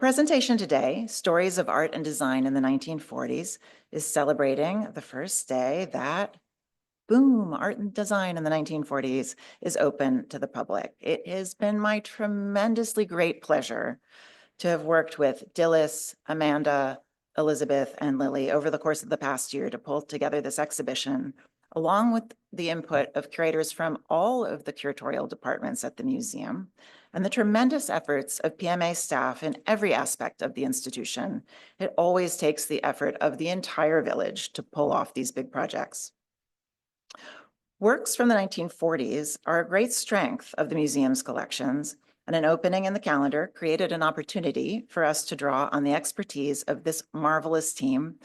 Presentation today, Stories of Art and Design in the 1940s, is celebrating the first day that, boom, art and design in the 1940s is open to the public. It has been my tremendously great pleasure to have worked with Dilys, Amanda, Elizabeth, and Lily over the course of the past year to pull together this exhibition, along with the input of curators from all of the curatorial departments at the museum, and the tremendous efforts of PMA staff in every aspect of the institution. It always takes the effort of the entire village to pull off these big projects. Works from the 1940s are a great strength of the museum's collections, and an opening in the calendar created an opportunity for us to draw on the expertise of this marvelous team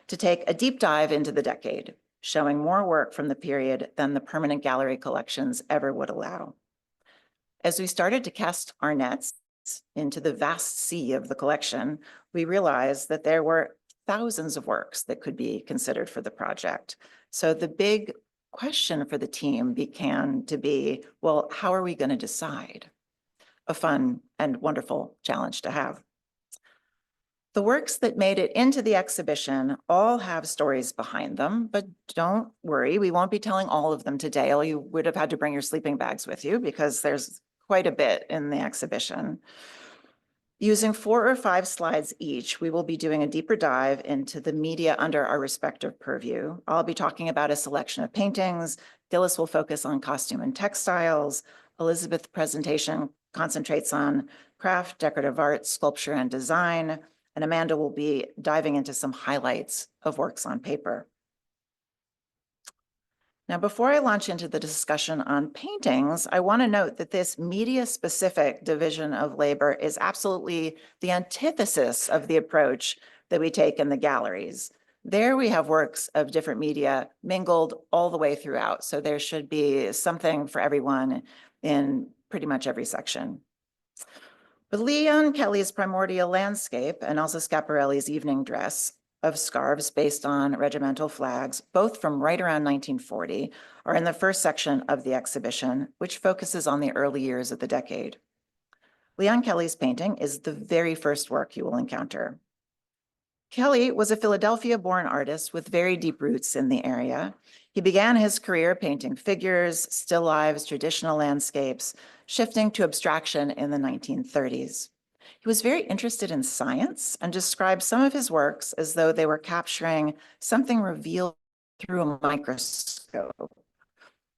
to take a deep dive into the decade, showing more work from the period than the permanent gallery collections ever would allow. As we started to cast our nets into the vast sea of the collection, we realized that there were thousands of works that could be considered for the project. So the big question for the team began to be, well, how are we going to decide? A fun and wonderful challenge to have. The works that made it into the exhibition all have stories behind them, but don't worry, we won't be telling all of them today. You would have had to bring your sleeping bags with you because there's quite a bit in the exhibition. Using 4 or 5 slides each, we will be doing a deeper dive into the media under our respective purview. I'll be talking about a selection of paintings. Dilys will focus on costume and textiles. Elizabeth's presentation concentrates on craft, decorative art, sculpture, and design. And Amanda will be diving into some highlights of works on paper. Now, before I launch into the discussion on paintings, I want to note that this media-specific division of labor is absolutely the antithesis of the approach that we take in the galleries. There we have works of different media mingled all the way throughout, so there should be something for everyone in pretty much every section. But Leon Kelly's primordial landscape and Elsa Schiaparelli's evening dress of scarves based on regimental flags, both from right around 1940, are in the first section of the exhibition, which focuses on the early years of the decade. Leon Kelly's painting is the very first work you will encounter. Kelly was a Philadelphia-born artist with very deep roots in the area. He began his career painting figures, still lifes, traditional landscapes, shifting to abstraction in the 1930s. He was very interested in science and described some of his works as though they were capturing something revealed through a microscope.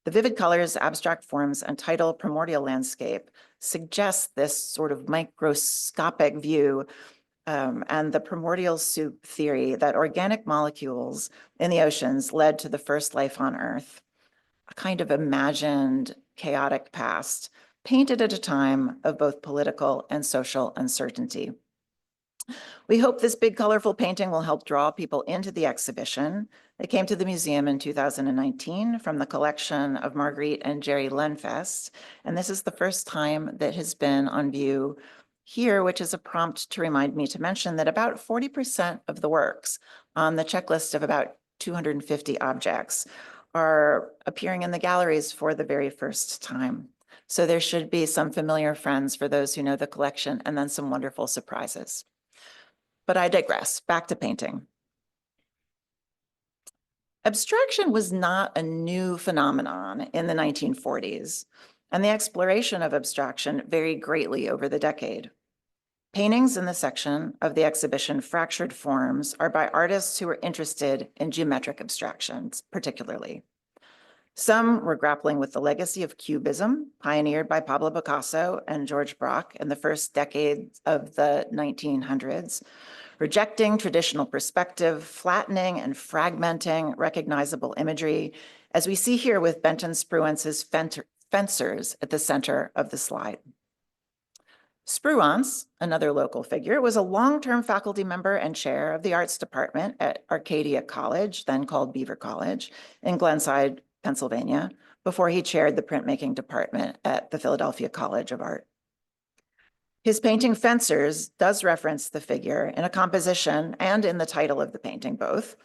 The vivid colors, abstract forms, and title Primordial Landscape suggest this sort of microscopic view and the primordial soup theory that organic molecules in the oceans led to the first life on Earth, a kind of imagined chaotic past, painted at a time of both political and social uncertainty. We hope this big, colorful painting will help draw people into the exhibition. It came to the museum in 2019 from the collection of Marguerite and Jerry Lenfest, and this is the first time that has been on view here, which is a prompt to remind me to mention that about 40% of the works on the checklist of about 250 objects are appearing in the galleries for the very first time. So there should be some familiar friends for those who know the collection, and then some wonderful surprises. But I digress. Back to painting. Abstraction was not a new phenomenon in the 1940s, and the exploration of abstraction varied greatly over the decade. Paintings in the section of the exhibition Fractured Forms are by artists who were interested in geometric abstractions, particularly. Some were grappling with the legacy of Cubism, pioneered by Pablo Picasso and George Bock in the first decades of the 1900s, rejecting traditional perspective, flattening and fragmenting recognizable imagery, as we see here with Benton Spruance's Fencers at the center of the slide. Spruance, another local figure, was a long-term faculty member and chair of the arts department at Arcadia College, then called Beaver College, in Glenside, Pennsylvania, before he chaired the printmaking department at the Philadelphia College of Art. His painting Fencers does reference the figure in a composition and in the title of the painting, both,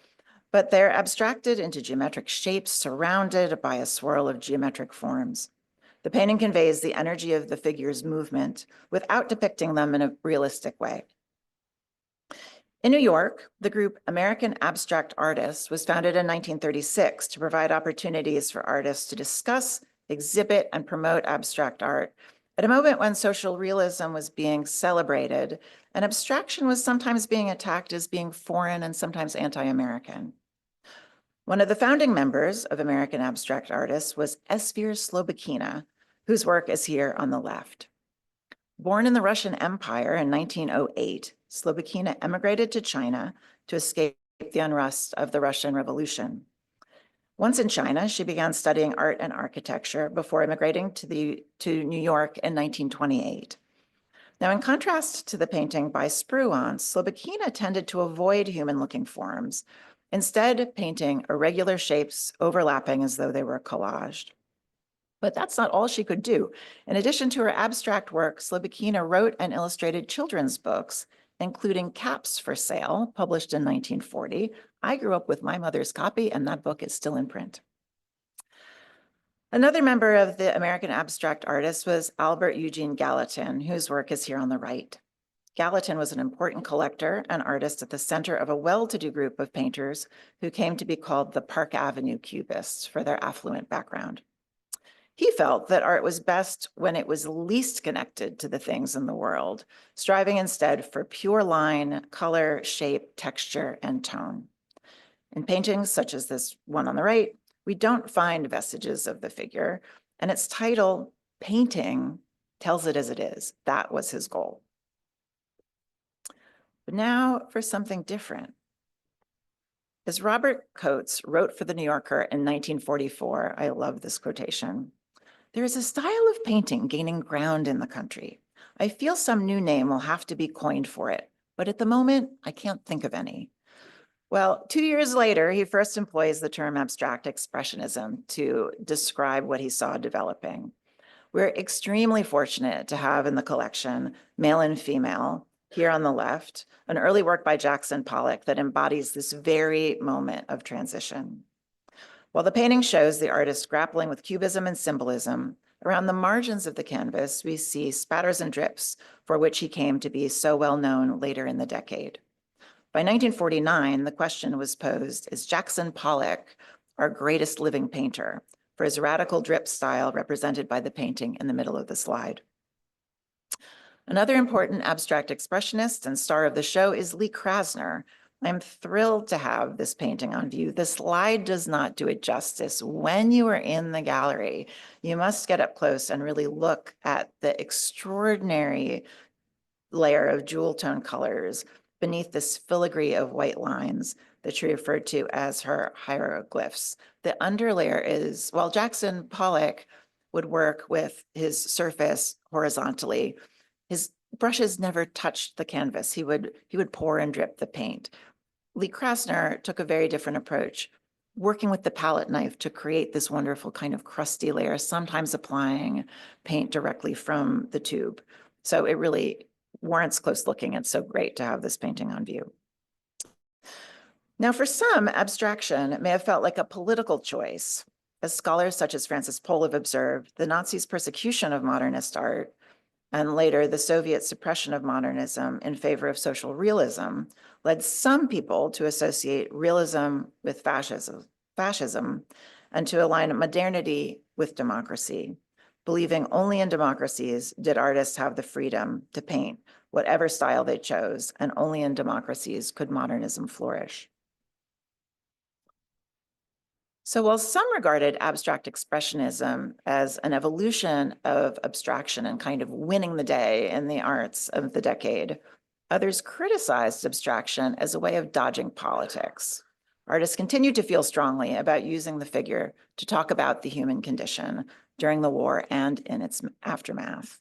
but they're abstracted into geometric shapes surrounded by a swirl of geometric forms. The painting conveys the energy of the figure's movement without depicting them in a realistic way. In New York, the group American Abstract Artists was founded in 1936 to provide opportunities for artists to discuss, exhibit, and promote abstract art at a moment when social realism was being celebrated and abstraction was sometimes being attacked as being foreign and sometimes anti-American. One of the founding members of American Abstract Artists was Esfir Slobodkina, whose work is here on the left. Born in the Russian Empire in 1908, Slobodkina emigrated to China to escape the unrest of the Russian Revolution. Once in China, she began studying art and architecture before immigrating to New York in 1928. Now, in contrast to the painting by Spruance, Slobodkina tended to avoid human-looking forms, instead painting irregular shapes overlapping as though they were collaged. But that's not all she could do. In addition to her abstract work, Slobodkina wrote and illustrated children's books, including Caps for Sale, published in 1940. I grew up with my mother's copy, and that book is still in print. Another member of the American Abstract Artists was Albert Eugene Gallatin, whose work is here on the right. Gallatin was an important collector and artist at the center of a well-to-do group of painters who came to be called the Park Avenue Cubists for their affluent background. He felt that art was best when it was least connected to the things in the world, striving instead for pure line, color, shape, texture, and tone. In paintings such as this one on the right, we don't find vestiges of the figure, and its title, Painting, tells it as it is. That was his goal. But now for something different. As Robert Coates wrote for The New Yorker in 1944, I love this quotation, "There is a style of painting gaining ground in the country. I feel some new name will have to be coined for it, but at the moment, I can't think of any." Well, 2 years later, he first employs the term abstract expressionism to describe what he saw developing. We're extremely fortunate to have in the collection, male and female, here on the left, an early work by Jackson Pollock that embodies this very moment of transition. While the painting shows the artist grappling with cubism and symbolism, around the margins of the canvas, we see spatters and drips for which he came to be so well known later in the decade. By 1949, the question was posed, is Jackson Pollock our greatest living painter, for his radical drip style represented by the painting in the middle of the slide. Another important abstract expressionist and star of the show is Lee Krasner. I'm thrilled to have this painting on view. The slide does not do it justice. When you are in the gallery, you must get up close and really look at the extraordinary layer of jewel tone colors beneath this filigree of white lines that she referred to as her hieroglyphs. The underlayer is, while Jackson Pollock would work with his surface horizontally, his brushes never touched the canvas. He would pour and drip the paint. Lee Krasner took a very different approach, working with the palette knife to create this wonderful kind of crusty layer, sometimes applying paint directly from the tube. So it really warrants close looking. It's so great to have this painting on view. Now, for some, abstraction may have felt like a political choice. As scholars such as Francis Pohl have observed, the Nazis' persecution of modernist art and later the Soviet suppression of modernism in favor of social realism led some people to associate realism with fascism and to align modernity with democracy. Believing only in democracies did artists have the freedom to paint whatever style they chose, and only in democracies could modernism flourish. So while some regarded abstract expressionism as an evolution of abstraction and kind of winning the day in the arts of the decade, others criticized abstraction as a way of dodging politics. Artists continued to feel strongly about using the figure to talk about the human condition during the war and in its aftermath.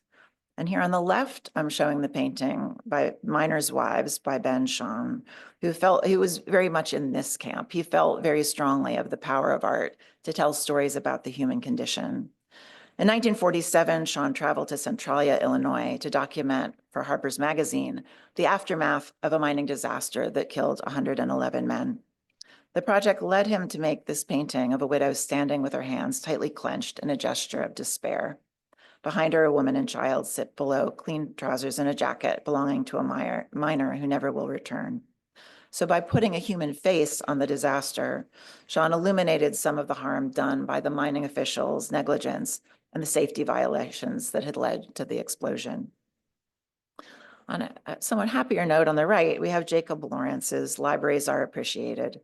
And here on the left, I'm showing the painting by Miners' Wives by Ben Shahn, who was very much in this camp. He felt very strongly of the power of art to tell stories about the human condition. In 1947, Shahn traveled to Centralia, Illinois to document for Harper's Magazine the aftermath of a mining disaster that killed 111 men. The project led him to make this painting of a widow standing with her hands tightly clenched in a gesture of despair. Behind her, a woman and child sit below clean trousers and a jacket belonging to a miner who never will return. So by putting a human face on the disaster, Jean illuminated some of the harm done by the mining officials' negligence and the safety violations that had led to the explosion. On a somewhat happier note on the right, we have Jacob Lawrence's Libraries Are Appreciated.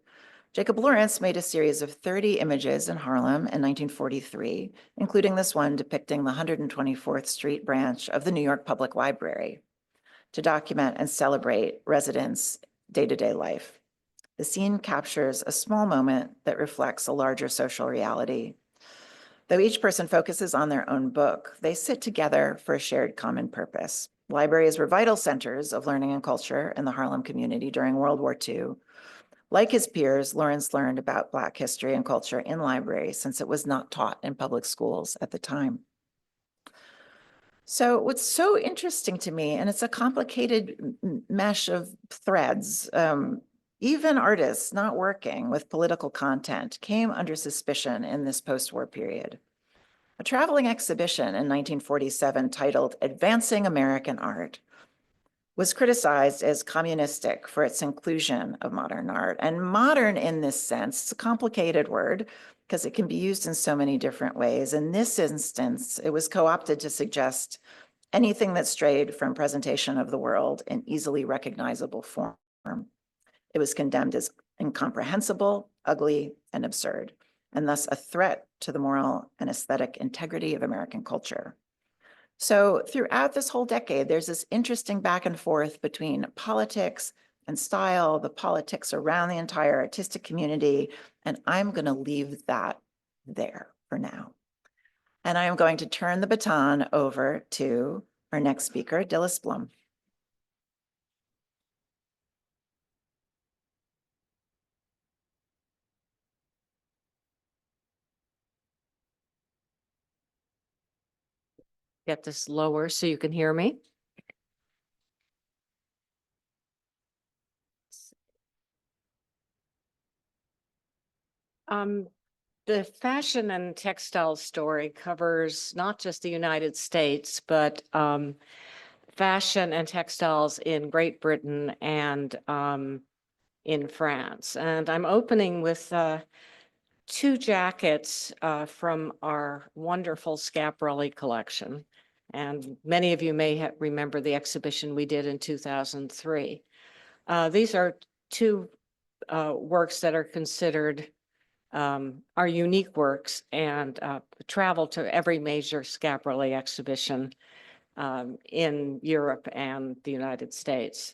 Jacob Lawrence made a series of 30 images in Harlem in 1943, including this one depicting the 124th Street branch of the New York Public Library, to document and celebrate residents' day-to-day life. The scene captures a small moment that reflects a larger social reality. Though each person focuses on their own book, they sit together for a shared common purpose. Libraries were vital centers of learning and culture in the Harlem community during World War II. Like his peers, Lawrence learned about Black history and culture in libraries since it was not taught in public schools at the time. So what's so interesting to me, and it's a complicated mesh of threads, even artists not working with political content came under suspicion in this post-war period. A traveling exhibition in 1947 titled Advancing American Art was criticized as communistic for its inclusion of modern art. And modern in this sense, it's a complicated word because it can be used in so many different ways. In this instance, it was co-opted to suggest anything that strayed from presentation of the world in easily recognizable form. It was condemned as incomprehensible, ugly, and absurd, and thus a threat to the moral and aesthetic integrity of American culture. So throughout this whole decade, there's this interesting back and forth between politics and style, the politics around the entire artistic community, and I'm going to leave that there for now. And I am going to turn the baton over to our next speaker, Dilys Blum. Get this lower so you can hear me. The fashion and textile story covers not just the United States, but fashion and textiles in Great Britain and in France. And I'm opening with two jackets from our wonderful Schiaparelli collection. And many of you may remember the exhibition we did in 2003. These are two works that are considered are unique works and travel to every major Schiaparelli exhibition in Europe and the United States.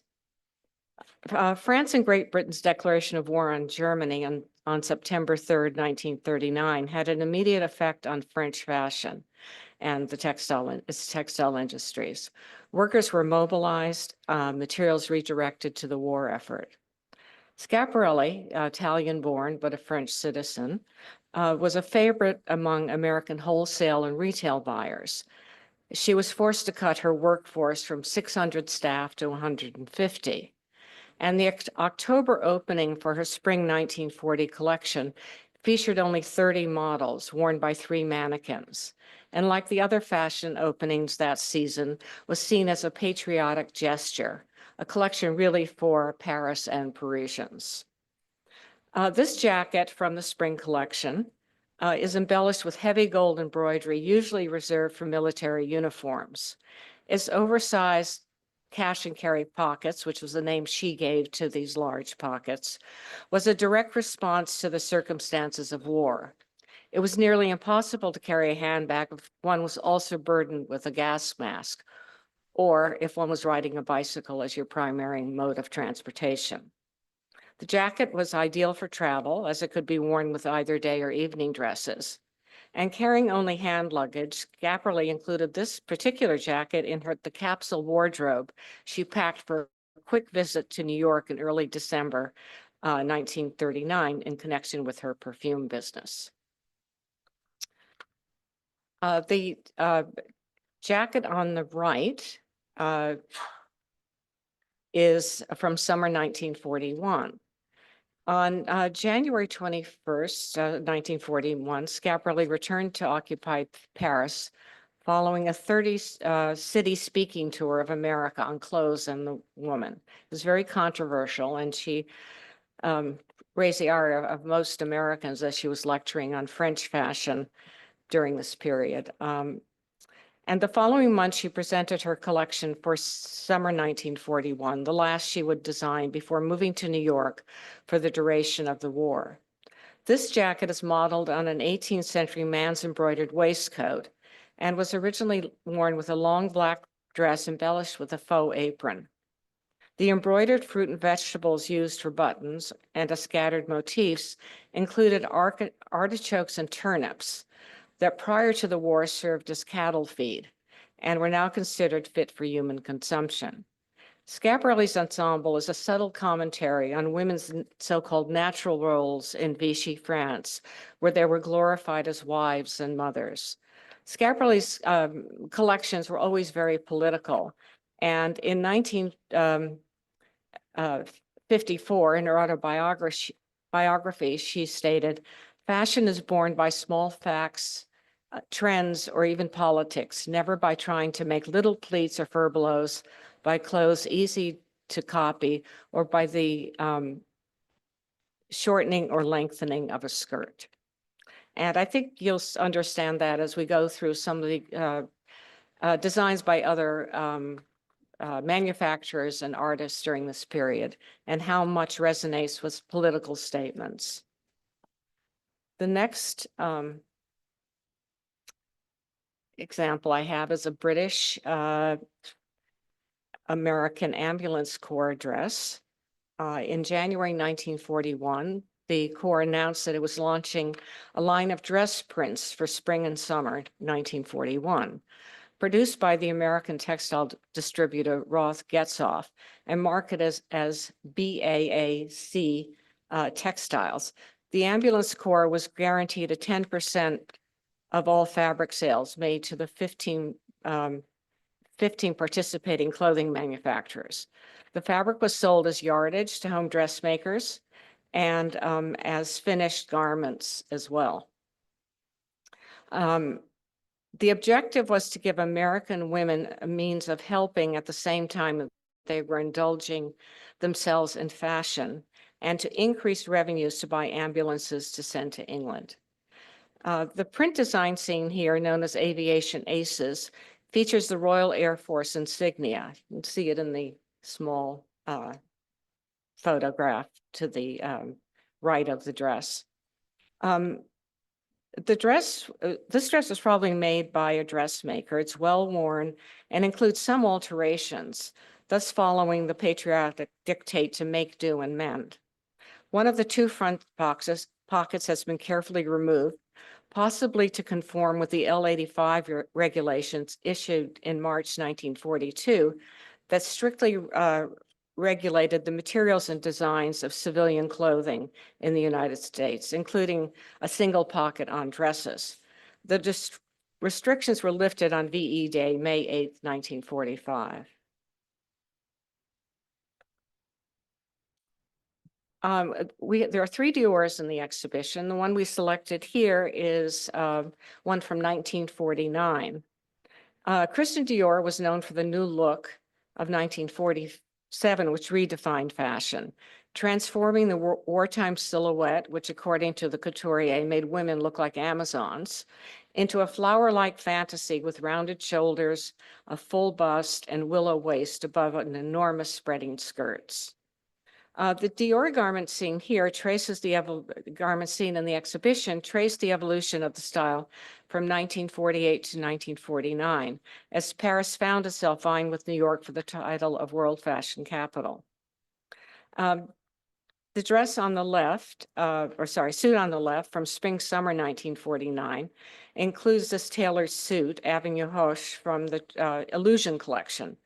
France and Great Britain's declaration of war on Germany on September 3rd, 1939, had an immediate effect on French fashion and the textile industries. Workers were mobilized, materials redirected to the war effort. Schiaparelli, Italian-born but a French citizen, was a favorite among American wholesale and retail buyers. She was forced to cut her workforce from 600 staff to 150. And the October opening for her spring 1940 collection featured only 30 models worn by 3 mannequins. And like the other fashion openings that season, was seen as a patriotic gesture, a collection really for Paris and Parisians. This jacket from the spring collection is embellished with heavy gold embroidery, usually reserved for military uniforms. Its oversized cash and carry pockets, which was the name she gave to these large pockets, was a direct response to the circumstances of war. It was nearly impossible to carry a handbag if one was also burdened with a gas mask, or if one was riding a bicycle as your primary mode of transportation. The jacket was ideal for travel, as it could be worn with either day or evening dresses. And carrying only hand luggage, Schiaparelli included this particular jacket in the capsule wardrobe she packed for a quick visit to New York in early December 1939 in connection with her perfume business. The jacket on the right is from summer 1941. On January 21st, 1941, Schiaparelli returned to occupied Paris following a 30-city speaking tour of America on clothes and the woman. It was very controversial, and she raised the ire of most Americans as she was lecturing on French fashion during this period. And the following month, she presented her collection for summer 1941, the last she would design before moving to New York for the duration of the war. This jacket is modeled on an 18th century man's embroidered waistcoat and was originally worn with a long black dress embellished with a faux apron. The embroidered fruit and vegetables used for buttons and scattered motifs included artichokes and turnips that prior to the war served as cattle feed and were now considered fit for human consumption. Schiaparelli's ensemble is a subtle commentary on women's so-called natural roles in Vichy France, where they were glorified as wives and mothers. Schiaparelli's collections were always very political, and in 1954, in her autobiography, she stated, "Fashion is born by small facts, trends, or even politics, never by trying to make little pleats or furbelows, by clothes easy to copy, or by the shortening or lengthening of a skirt." And I think you'll understand that as we go through some of the designs by other manufacturers and artists during this period, and how much resonates with political statements. The next example I have is a British American Ambulance Corps dress. In January 1941, the Corps announced that it was launching a line of dress prints for spring and summer 1941, produced by the American textile distributor Roth Getzoff and marketed as BAAC Textiles. The Ambulance Corps was guaranteed a 10% of all fabric sales made to the 15 participating clothing manufacturers. The fabric was sold as yardage to home dressmakers and as finished garments as well. The objective was to give American women a means of helping at the same time that they were indulging themselves in fashion, and to increase revenues to buy ambulances to send to England. The print design seen here, known as Aviation Aces, features the Royal Air Force insignia. You can see it in the small photograph to the right of the dress. This dress was probably made by a dressmaker. It's well worn and includes some alterations, thus following the patriotic dictate to make, do, and mend. One of the two front pockets has been carefully removed, possibly to conform with the L85 regulations issued in March 1942 that strictly regulated the materials and designs of civilian clothing in the United States, including a single pocket on dresses. The restrictions were lifted on VE Day, May 8, 1945. There are 3 Diors in the exhibition. The one we selected here is one from 1949. Christian Dior was known for the new look of 1947, which redefined fashion, transforming the wartime silhouette, which according to the Couturier made women look like Amazons, into a flower-like fantasy with rounded shoulders, a full bust, and willow waist above an enormous spreading skirts. The Dior garment seen here traces the garment seen in the exhibition traced the evolution of the style from 1948 to 1949, as Paris found itself vying with New York for the title of World Fashion Capital. The dress on the left, suit on the left from spring-summer 1949 includes this tailored suit, Avenue Hoche, from the Illusion collection,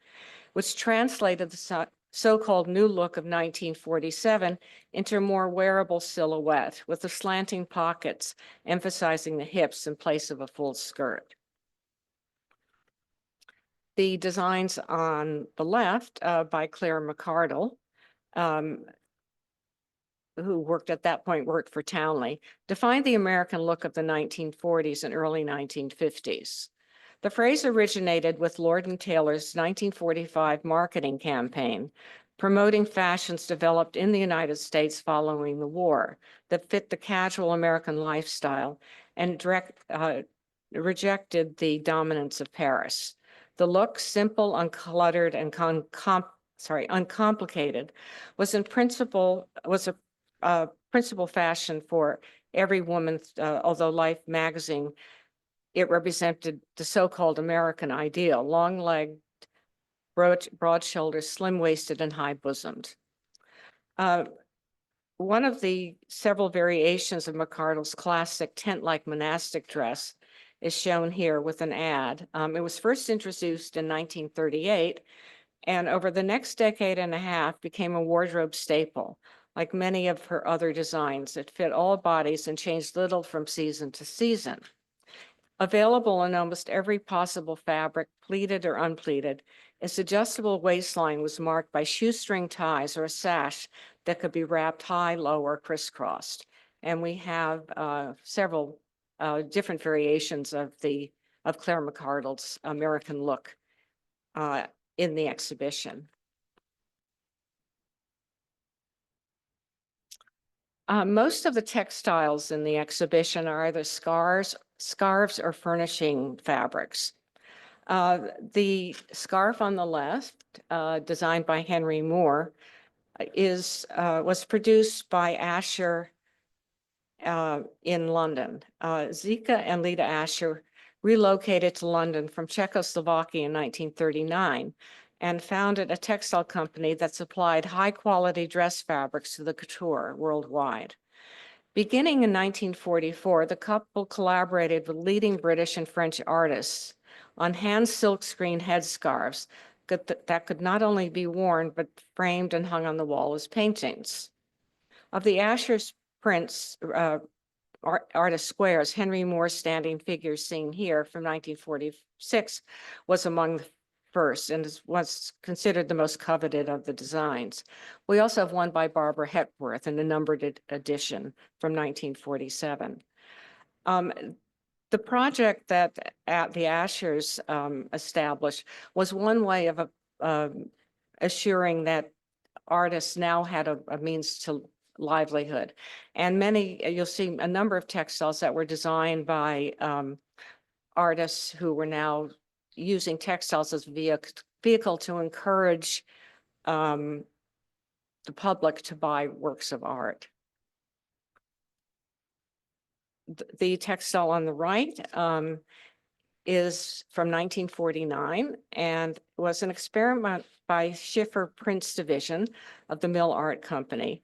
which translated the so-called new look of 1947 into a more wearable silhouette with the slanting pockets emphasizing the hips in place of a full skirt. The designs on the left by Claire McCardle, who worked at that point for Townley, defined the American look of the 1940s and early 1950s. The phrase originated with Lord & Taylor's 1945 marketing campaign, promoting fashions developed in the United States following the war that fit the casual American lifestyle and rejected the dominance of Paris. The look, simple, uncluttered, and uncomplicated, was a principal fashion for every woman, although Life magazine, it represented the so-called American ideal, long-legged, broad-shouldered, slim-waisted, and high-bosomed. One of the several variations of McArdle's classic tent-like monastic dress is shown here with an ad. It was first introduced in 1938, and over the next decade and a half became a wardrobe staple. Like many of her other designs, it fit all bodies and changed little from season to season. Available in almost every possible fabric, pleated or unpleated, its adjustable waistline was marked by shoestring ties or a sash that could be wrapped high, low, or crisscrossed. And we have several different variations of Claire McArdle's American look in the exhibition. Most of the textiles in the exhibition are either scarves or furnishing fabrics. The scarf on the left, designed by Henry Moore, was produced by Asher in London. Zika and Lita Asher relocated to London from Czechoslovakia in 1939 and founded a textile company that supplied high-quality dress fabrics to the couture worldwide. Beginning in 1944, the couple collaborated with leading British and French artists on hand silkscreen headscarves that could not only be worn, but framed and hung on the wall as paintings. Of the Asher's prints, artist squares, Henry Moore's standing figure seen here from 1946 was among the first and was considered the most coveted of the designs. We also have one by Barbara Hepworth in a numbered edition from 1947. The project that the Ashers established was one way of assuring that artists now had a means to livelihood. And you'll see a number of textiles that were designed by artists who were now using textiles as a vehicle to encourage the public to buy works of art. The textile on the right is from 1949 and was an experiment by Schiffer Prints Division of the Mill Art Company.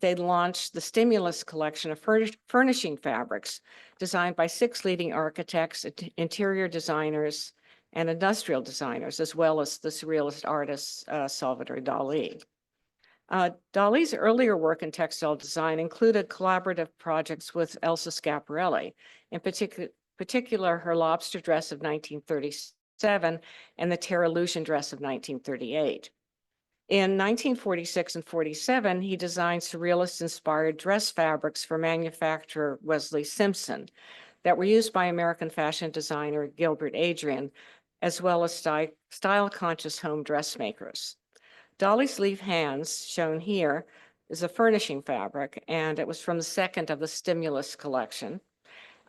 They launched the Stimulus collection of furnishing fabrics designed by 6 leading architects, interior designers, and industrial designers, as well as the surrealist artist Salvador Dali. Dali's earlier work in textile design included collaborative projects with Elsa Schiaparelli, in particular her lobster dress of 1937 and the Terralusion dress of 1938. In 1946 and 47, he designed surrealist-inspired dress fabrics for manufacturer Wesley Simpson that were used by American fashion designer Gilbert Adrian, as well as style-conscious home dressmakers. Dolly's Leaf Hands, shown here, is a furnishing fabric, and it was from the second of the Stimulus collection.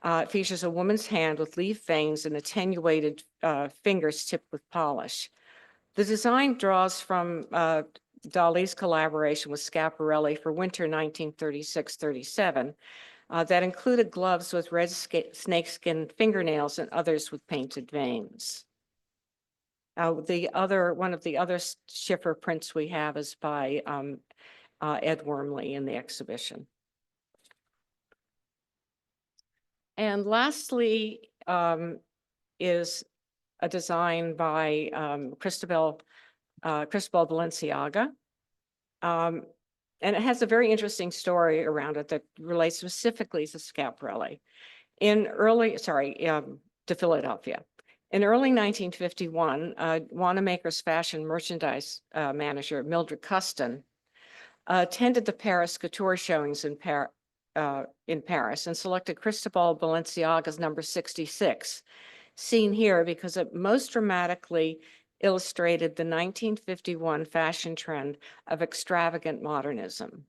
It features a woman's hand with leaf veins and attenuated fingers tipped with polish. The design draws from Dali's collaboration with Schiaparelli for winter 1936-37 that included gloves with red snakeskin fingernails and others with painted veins. One of the other Schiffer prints we have is by Ed Wormley in the exhibition. And lastly is a design by Cristobal Balenciaga. And it has a very interesting story around it that relates specifically to Schiaparelli. To Philadelphia. In early 1951, Wanamaker's fashion merchandise manager, Mildred Custon, attended the Paris Couture showings in Paris and selected Cristobal Balenciaga's number 66 seen here because it most dramatically illustrated the 1951 fashion trend of extravagant modernism,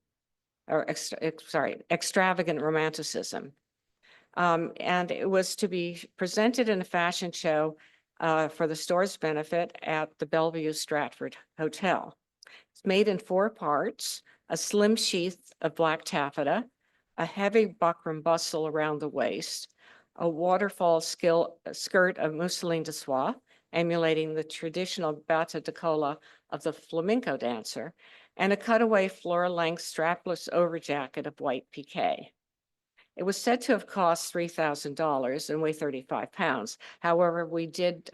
or extravagant romanticism. And it was to be presented in a fashion show for the store's benefit at the Bellevue Stratford Hotel. It's made in 4 parts: a slim sheath of black taffeta, a heavy buckram bustle around the waist, a waterfall skirt of mousseline de soie, emulating the traditional bata de cola of the flamenco dancer, and a cutaway floor-length strapless overjacket of white piqué. It was said to have cost $3,000 and weigh 35 pounds. However, we did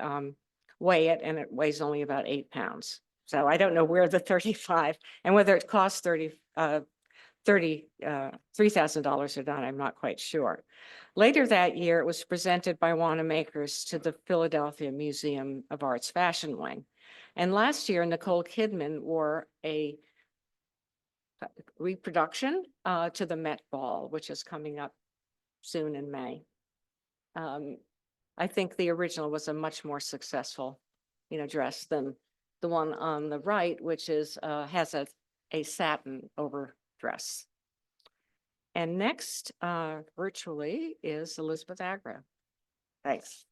weigh it, and it weighs only about 8 pounds. So I don't know where the 35 and whether it costs $3,000 or not, I'm not quite sure. Later that year, it was presented by Wanamaker's to the Philadelphia Museum of Art's Fashion Wing. And last year, Nicole Kidman wore a reproduction to the Met Ball, which is coming up soon in May. I think the original was a much more successful, dress than the one on the right, which is has a satin overdress. And next, virtually, is Elizabeth Agro. Thanks.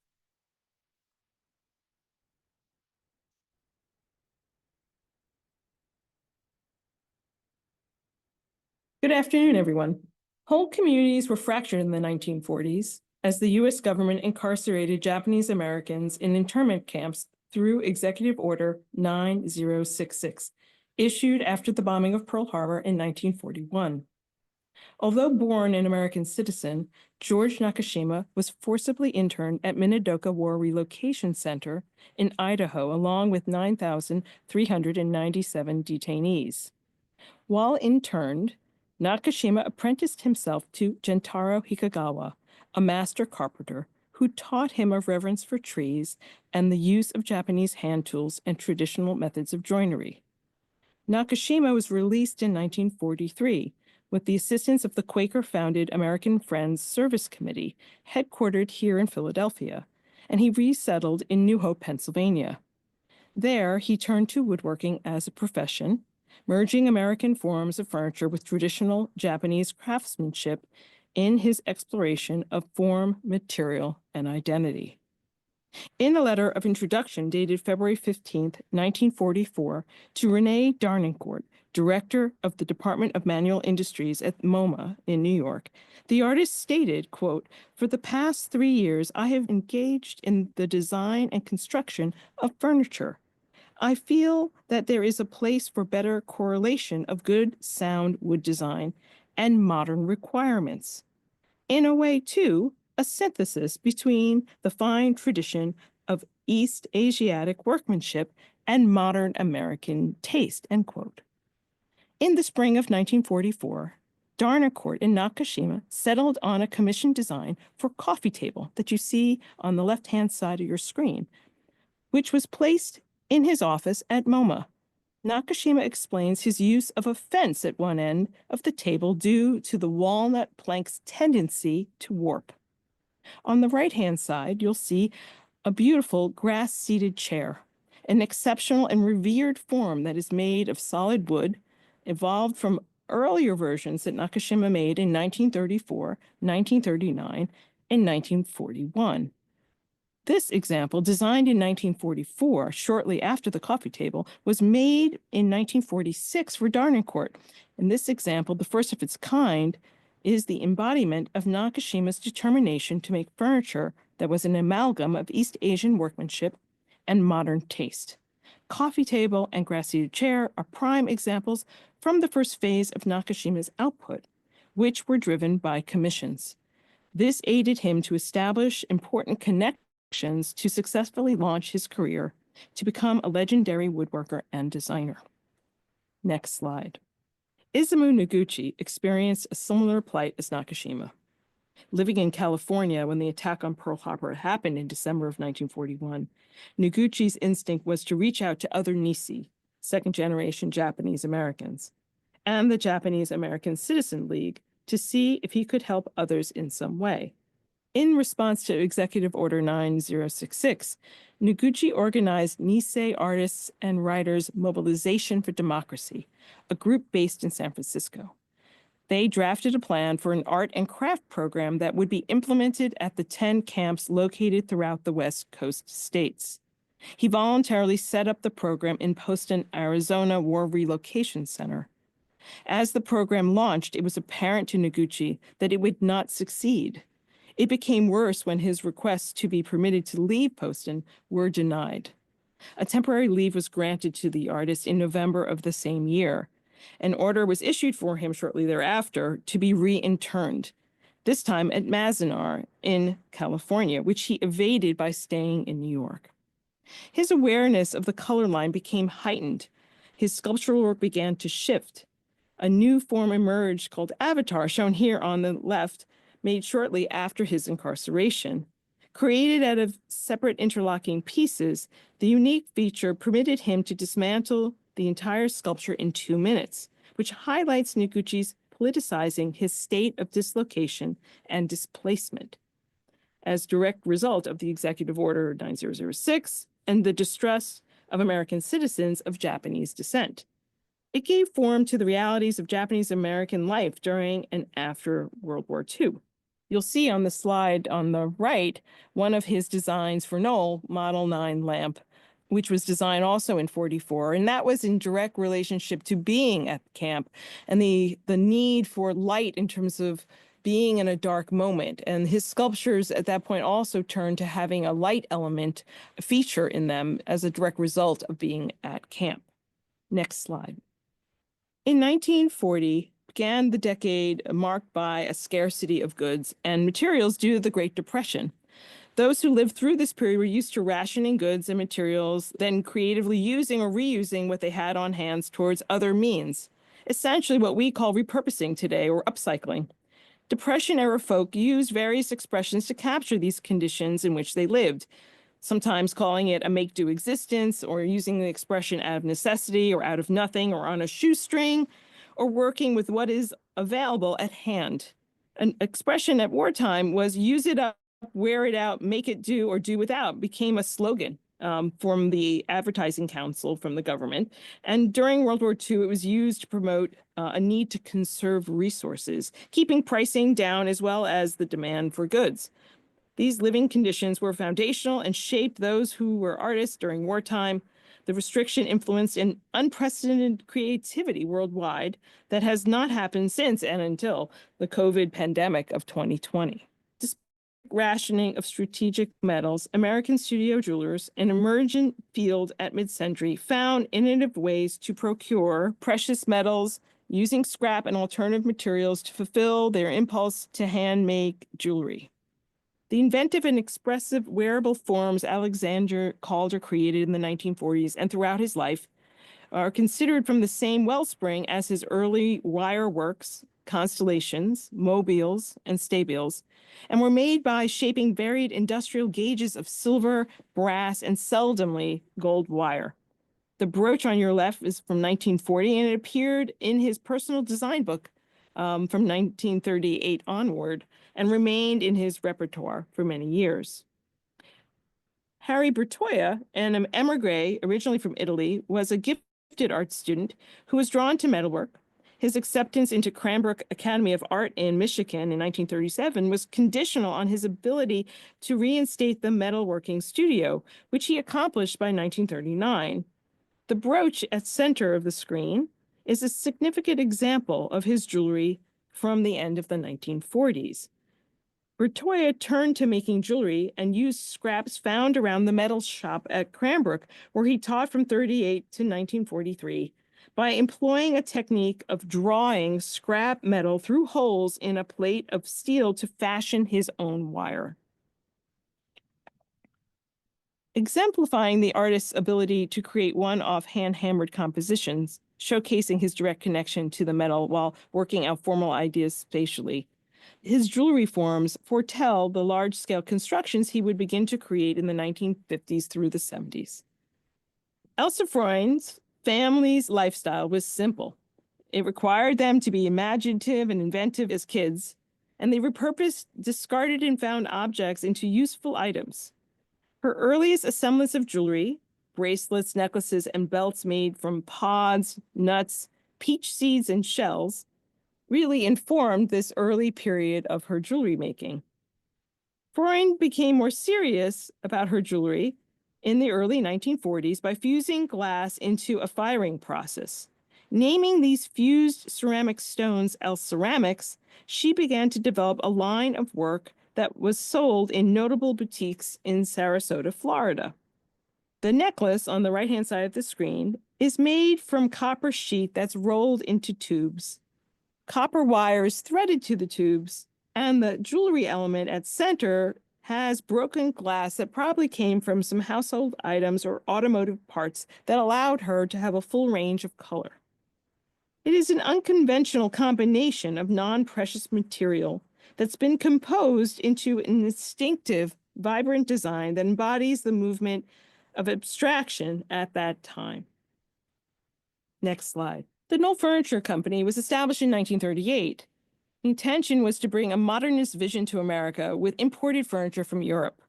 Good afternoon, everyone. Whole communities were fractured in the 1940s as the U.S. government incarcerated Japanese Americans in internment camps through Executive Order 9066, issued after the bombing of Pearl Harbor in 1941. Although born an American citizen, George Nakashima was forcibly interned at Minidoka War Relocation Center in Idaho, along with 9,397 detainees. While interned, Nakashima apprenticed himself to Gentaro Hikagawa, a master carpenter who taught him a reverence for trees and the use of Japanese hand tools and traditional methods of joinery. Nakashima was released in 1943 with the assistance of the Quaker-founded American Friends Service Committee, headquartered here in Philadelphia, and he resettled in New Hope, Pennsylvania. There, he turned to woodworking as a profession, merging American forms of furniture with traditional Japanese craftsmanship in his exploration of form, material, and identity. In a letter of introduction dated February 15, 1944, to Renee Darnincourt, director of the Department of Manual Industries at MoMA in New York, the artist stated, quote, "For the past 3 years, I have engaged in the design and construction of furniture. I feel that there is a place for better correlation of good, sound wood design and modern requirements. In a way, too, a synthesis between the fine tradition of East Asiatic workmanship and modern American taste," end quote. In the spring of 1944, Darnincourt and Nakashima settled on a commissioned design for a coffee table that you see on the left-hand side of your screen, which was placed in his office at MoMA. Nakashima explains his use of a fence at one end of the table due to the walnut plank's tendency to warp. On the right-hand side, you'll see a beautiful grass-seated chair, an exceptional and revered form that is made of solid wood, evolved from earlier versions that Nakashima made in 1934, 1939, and 1941. This example, designed in 1944, shortly after the coffee table, was made in 1946 for Darnincourt. And this example, the first of its kind, is the embodiment of Nakashima's determination to make furniture that was an amalgam of East Asian workmanship and modern taste. Coffee table and grass-seated chair are prime examples from the first phase of Nakashima's output, which were driven by commissions. This aided him to establish important connections to successfully launch his career to become a legendary woodworker and designer. Next slide. Isamu Noguchi experienced a similar plight as Nakashima. Living in California when the attack on Pearl Harbor happened in December of 1941, Noguchi's instinct was to reach out to other Nisei, second-generation Japanese Americans, and the Japanese American Citizen League to see if he could help others in some way. In response to Executive Order 9066, Noguchi organized Nisei Artists and Writers Mobilization for Democracy, a group based in San Francisco. They drafted a plan for an art and craft program that would be implemented at the 10 camps located throughout the West Coast states. He voluntarily set up the program in Poston, Arizona War Relocation Center. As the program launched, it was apparent to Noguchi that it would not succeed. It became worse when his requests to be permitted to leave Poston were denied. A temporary leave was granted to the artist in November of the same year. An order was issued for him shortly thereafter to be re-interned, this time at Mazinar in California, which he evaded by staying in New York. His awareness of the color line became heightened. His sculptural work began to shift. A new form emerged called Avatar, shown here on the left, made shortly after his incarceration. Created out of separate interlocking pieces, the unique feature permitted him to dismantle the entire sculpture in 2 minutes, which highlights Noguchi's politicizing his state of dislocation and displacement. As direct result of the Executive Order 9006 and the distress of American citizens of Japanese descent. It gave form to the realities of Japanese American life during and after World War II. You'll see on the slide on the right, one of his designs for Knoll, Model 9 lamp, which was designed also in 44. And that was in direct relationship to being at camp and the need for light in terms of being in a dark moment. And his sculptures at that point also turned to having a light element feature in them as a direct result of being at camp. Next slide. In 1940, began the decade marked by a scarcity of goods and materials due to the Great Depression. Those who lived through this period were used to rationing goods and materials, then creatively using or reusing what they had on hands towards other means, essentially what we call repurposing today or upcycling. Depression-era folk used various expressions to capture these conditions in which they lived, sometimes calling it a make-do existence or using the expression out of necessity or out of nothing or on a shoestring, or working with what is available at hand. An expression at wartime was use it up, wear it out, make it do or do without, became a slogan from the Advertising Council from the government. And during World War II, it was used to promote a need to conserve resources, keeping pricing down as well as the demand for goods. These living conditions were foundational and shaped those who were artists during wartime. The restriction influenced an unprecedented creativity worldwide that has not happened since and until the COVID pandemic of 2020. Despite rationing of strategic metals, American studio jewelers, an emergent field at mid-century, found innovative ways to procure precious metals using scrap and alternative materials to fulfill their impulse to hand-make jewelry. The inventive and expressive wearable forms Alexander Calder created in the 1940s and throughout his life are considered from the same wellspring as his early wire works, constellations, mobiles, and stabiles, and were made by shaping varied industrial gauges of silver, brass, and seldomly gold wire. The brooch on your left is from 1940, and it appeared in his personal design book from 1938 onward, and remained in his repertoire for many years. Harry Bertoia, an emigre originally from Italy, was a gifted art student who was drawn to metalwork. His acceptance into Cranbrook Academy of Art in Michigan in 1937 was conditional on his ability to reinstate the metalworking studio, which he accomplished by 1939. The brooch at center of the screen is a significant example of his jewelry from the end of the 1940s. Bertoia turned to making jewelry and used scraps found around the metal shop at Cranbrook, where he taught from 1938 to 1943, by employing a technique of drawing scrap metal through holes in a plate of steel to fashion his own wire. Exemplifying the artist's ability to create one-off hand-hammered compositions, showcasing his direct connection to the metal while working out formal ideas spatially, his jewelry forms foretell the large-scale constructions he would begin to create in the 1950s through the 70s. Elsa Freund's family's lifestyle was simple. It required them to be imaginative and inventive as kids, and they repurposed discarded and found objects into useful items. Her earliest assemblance of jewelry, bracelets, necklaces, and belts made from pods, nuts, peach seeds, and shells, really informed this early period of her jewelry making. Freund became more serious about her jewelry in the early 1940s by fusing glass into a firing process. Naming these fused ceramic stones as ceramics, she began to develop a line of work that was sold in notable boutiques in Sarasota, Florida. The necklace on the right-hand side of the screen is made from copper sheet that's rolled into tubes. Copper wire is threaded to the tubes, and the jewelry element at center has broken glass that probably came from some household items or automotive parts that allowed her to have a full range of color. It is an unconventional combination of non-precious material that's been composed into an instinctive, vibrant design that embodies the movement of abstraction at that time. Next slide. The Knoll Furniture Company was established in 1938. The intention was to bring a modernist vision to America with imported furniture from Europe.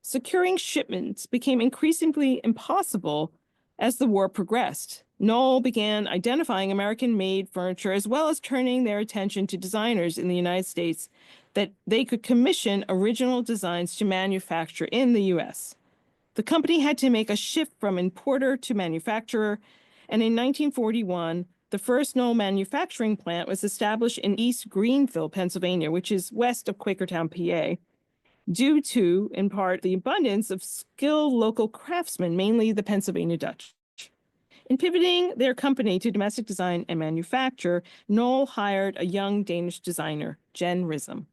Securing shipments became increasingly impossible as the war progressed. Knoll began identifying American-made furniture as well as turning their attention to designers in the United States that they could commission original designs to manufacture in the U.S. The company had to make a shift from importer to manufacturer, and in 1941, the first Knoll manufacturing plant was established in East Greenville, Pennsylvania, which is west of Quakertown, PA, due to, in part, the abundance of skilled local craftsmen, mainly the Pennsylvania Dutch. In pivoting their company to domestic design and manufacture, Knoll hired a young Danish designer, Jen Risum.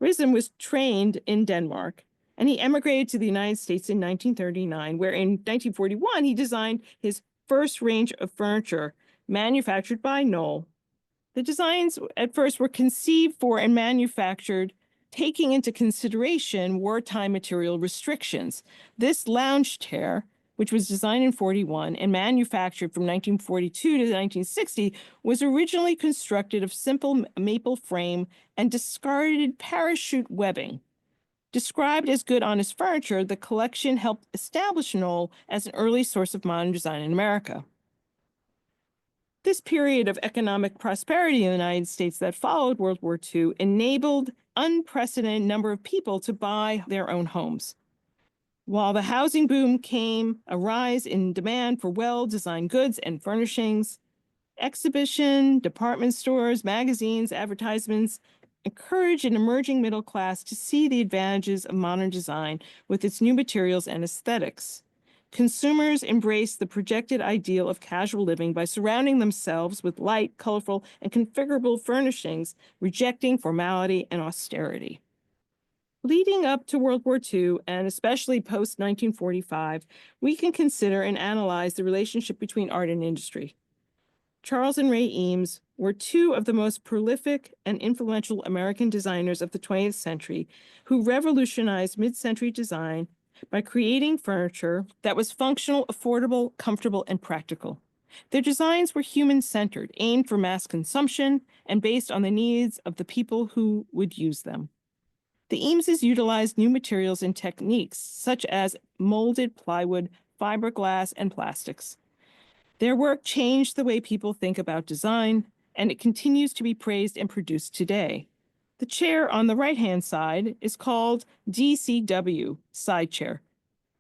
Risum was trained in Denmark, and he emigrated to the United States in 1939, where in 1941 he designed his first range of furniture manufactured by Knoll. The designs at first were conceived for and manufactured taking into consideration wartime material restrictions. This lounge chair, which was designed in 41 and manufactured from 1942 to 1960, was originally constructed of simple maple frame and discarded parachute webbing. Described as good, honest furniture, the collection helped establish Knoll as an early source of modern design in America. This period of economic prosperity in the United States that followed World War II enabled unprecedented number of people to buy their own homes. While the housing boom came a rise in demand for well-designed goods and furnishings, exhibition, department stores, magazines, advertisements encourage an emerging middle class to see the advantages of modern design with its new materials and aesthetics. Consumers embrace the projected ideal of casual living by surrounding themselves with light, colorful, and configurable furnishings, rejecting formality and austerity. Leading up to World War II, and especially post-1945, we can consider and analyze the relationship between art and industry. Charles and Ray Eames were two of the most prolific and influential American designers of the 20th century who revolutionized mid-century design by creating furniture that was functional, affordable, comfortable, and practical. Their designs were human-centered, aimed for mass consumption, and based on the needs of the people who would use them. The Eameses utilized new materials and techniques, such as molded plywood, fiberglass, and plastics. Their work changed the way people think about design, and it continues to be praised and produced today. The chair on the right-hand side is called DCW, side chair,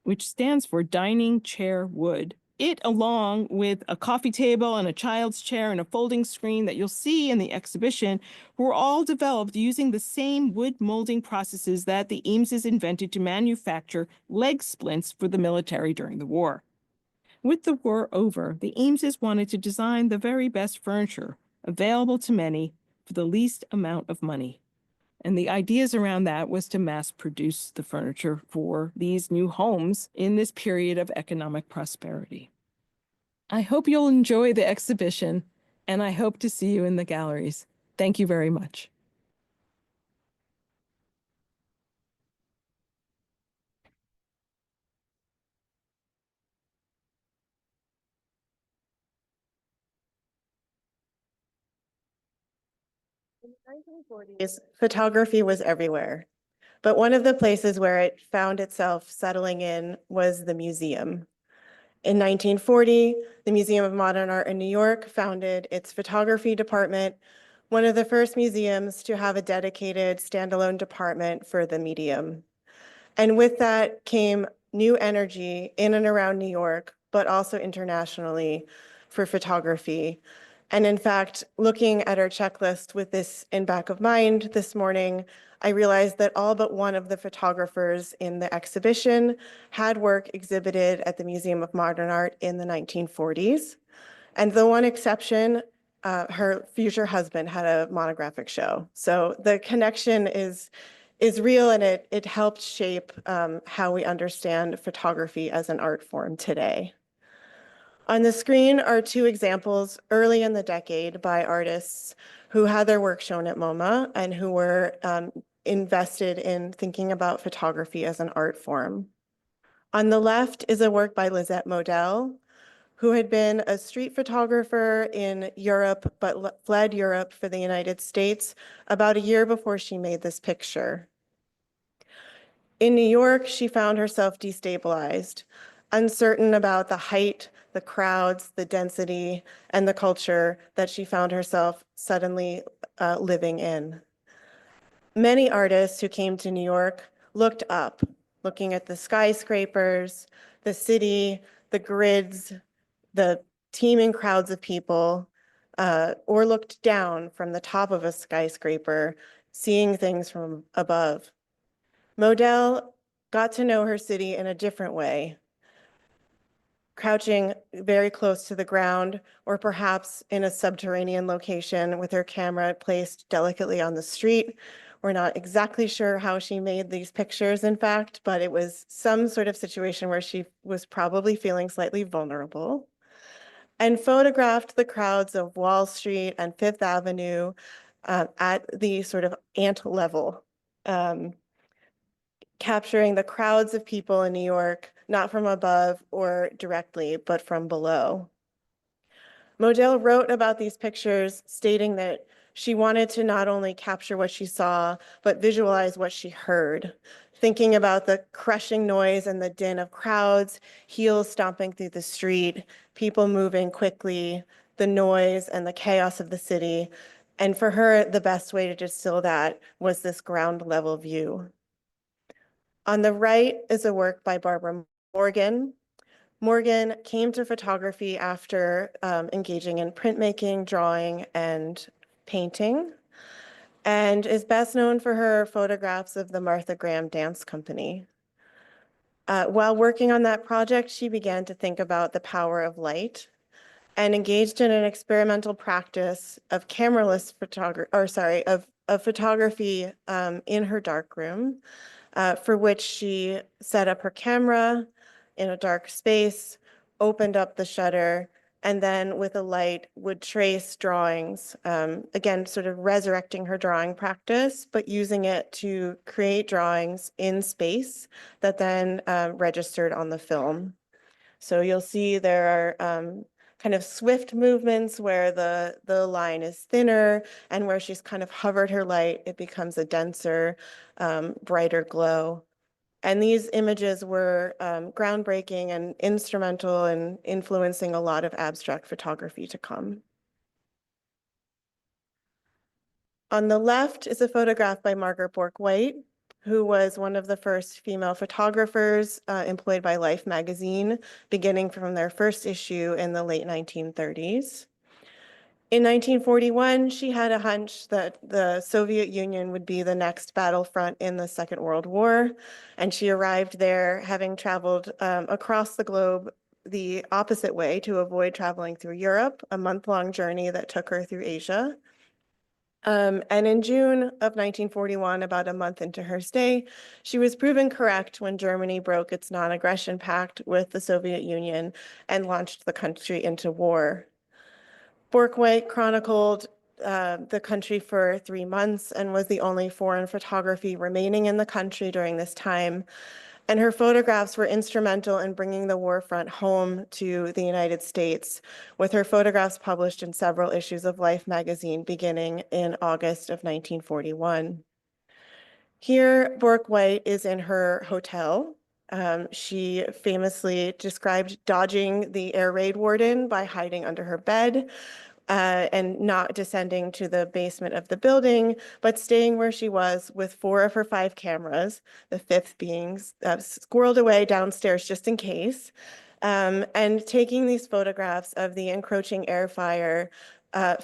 which stands for dining chair wood. It, along with a coffee table and a child's chair and a folding screen that you'll see in the exhibition, were all developed using the same wood molding processes that the Eameses invented to manufacture leg splints for the military during the war. With the war over, the Eameses wanted to design the very best furniture available to many for the least amount of money. And the ideas around that was to mass produce the furniture for these new homes in this period of economic prosperity. I hope you'll enjoy the exhibition, and I hope to see you in the galleries. Thank you very much. In the 1940s, photography was everywhere, but one of the places where it found itself settling in was the museum. In 1940, the Museum of Modern Art in New York founded its photography department, one of the first museums to have a dedicated standalone department for the medium. And with that came new energy in and around New York, but also internationally for photography. And in fact, looking at our checklist with this in back of mind this morning, I realized that all but one of the photographers in the exhibition had work exhibited at the Museum of Modern Art in the 1940s. And the one exception, her future husband had a monographic show. So the connection is real, and it helped shape how we understand photography as an art form today. On the screen are two examples early in the decade by artists who had their work shown at MoMA and who were invested in thinking about photography as an art form. On the left is a work by Lisette Model, who had been a street photographer in Europe, but fled Europe for the United States about a year before she made this picture. In New York, she found herself destabilized, uncertain about the height, the crowds, the density, and the culture that she found herself suddenly living in. Many artists who came to New York looked up, looking at the skyscrapers, the city, the grids, the teeming crowds of people, or looked down from the top of a skyscraper, seeing things from above. Model got to know her city in a different way, crouching very close to the ground, or perhaps in a subterranean location with her camera placed delicately on the street. We're not exactly sure how she made these pictures, in fact, but it was some sort of situation where she was probably feeling slightly vulnerable, and photographed the crowds of Wall Street and Fifth Avenue at the sort of ant level, capturing the crowds of people in New York, not from above or directly, but from below. Model wrote about these pictures, stating that she wanted to not only capture what she saw, but visualize what she heard, thinking about the crushing noise and the din of crowds, heels stomping through the street, people moving quickly, the noise and the chaos of the city. And for her, the best way to distill that was this ground level view. On the right is a work by Barbara Morgan. Morgan came to photography after engaging in printmaking, drawing, and painting, and is best known for her photographs of the Martha Graham Dance Company. While working on that project, she began to think about the power of light and engaged in an experimental practice of cameraless photography, of photography in her darkroom, for which she set up her camera in a dark space, opened up the shutter, and then with a light would trace drawings, again, sort of resurrecting her drawing practice, but using it to create drawings in space that then registered on the film. So you'll see there are kind of swift movements where the line is thinner, and where she's kind of hovered her light, it becomes a denser, brighter glow. And these images were groundbreaking and instrumental in influencing a lot of abstract photography to come. On the left is a photograph by Margaret Bourke-White, who was one of the first female photographers employed by Life magazine, beginning from their first issue in the late 1930s. In 1941, she had a hunch that the Soviet Union would be the next battlefront in the Second World War, and she arrived there having traveled across the globe the opposite way to avoid traveling through Europe, a month-long journey that took her through Asia. And in June of 1941, about a month into her stay, she was proven correct when Germany broke its non-aggression pact with the Soviet Union and launched the country into war. Bourke-White chronicled the country for 3 months and was the only foreign photography remaining in the country during this time. And her photographs were instrumental in bringing the war front home to the United States, with her photographs published in several issues of Life magazine beginning in August of 1941. Here, Bourke-White is in her hotel. She famously described dodging the air raid warden by hiding under her bed and not descending to the basement of the building, but staying where she was with 4 of her 5 cameras, the 5th being squirreled away downstairs just in case, and taking these photographs of the encroaching air fire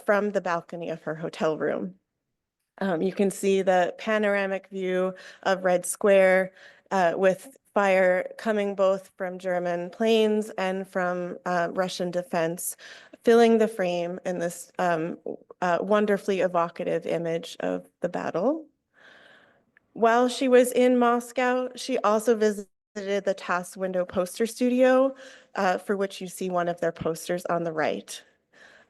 from the balcony of her hotel room. You can see the panoramic view of Red Square with fire coming both from German planes and from Russian defense, filling the frame in this wonderfully evocative image of the battle. While she was in Moscow, she also visited the Tass Window Poster Studio, for which you see one of their posters on the right.